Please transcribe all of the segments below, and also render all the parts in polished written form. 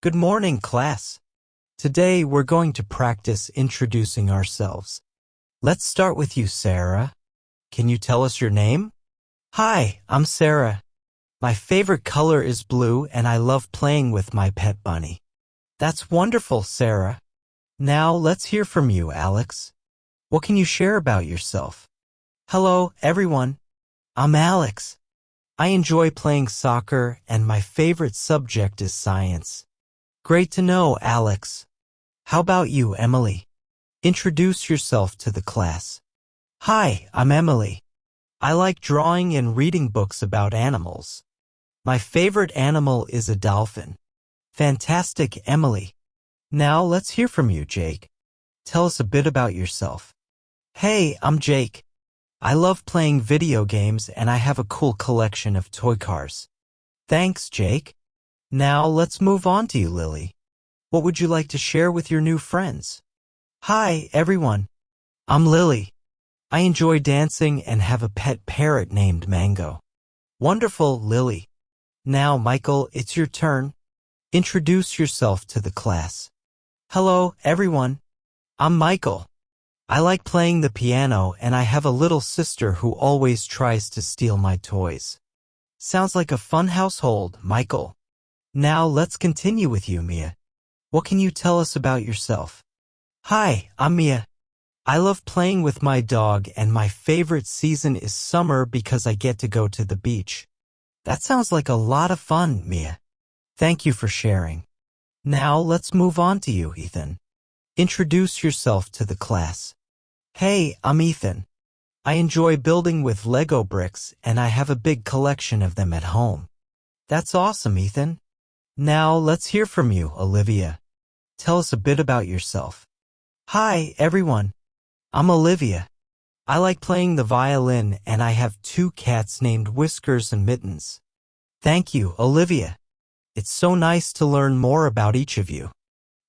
Good morning, class. Today we're going to practice introducing ourselves. Let's start with you, Sarah. Can you tell us your name? Hi, I'm Sarah. My favorite color is blue and I love playing with my pet bunny. That's wonderful, Sarah. Now let's hear from you, Alex. What can you share about yourself? Hello, everyone. I'm Alex. I enjoy playing soccer and my favorite subject is science. Great to know, Alex. How about you, Emily? Introduce yourself to the class. Hi, I'm Emily. I like drawing and reading books about animals. My favorite animal is a dolphin. Fantastic, Emily. Now let's hear from you, Jake. Tell us a bit about yourself. Hey, I'm Jake. I love playing video games and I have a cool collection of toy cars. Thanks, Jake. Now let's move on to you, Lily. What would you like to share with your new friends? Hi, everyone. I'm Lily. I enjoy dancing and have a pet parrot named Mango. Wonderful, Lily. Now, Michael, it's your turn. Introduce yourself to the class. Hello, everyone. I'm Michael. I like playing the piano and I have a little sister who always tries to steal my toys. Sounds like a fun household, Michael. Now let's continue with you, Mia. What can you tell us about yourself? Hi, I'm Mia. I love playing with my dog and my favorite season is summer because I get to go to the beach. That sounds like a lot of fun, Mia. Thank you for sharing. Now let's move on to you, Ethan. Introduce yourself to the class. Hey, I'm Ethan. I enjoy building with Lego bricks and I have a big collection of them at home. That's awesome, Ethan. Now let's hear from you, Olivia. Tell us a bit about yourself. Hi, everyone. I'm Olivia. I like playing the violin and I have 2 cats named Whiskers and Mittens. Thank you, Olivia. It's so nice to learn more about each of you.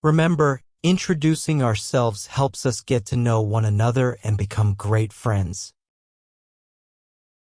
Remember, introducing ourselves helps us get to know one another and become great friends.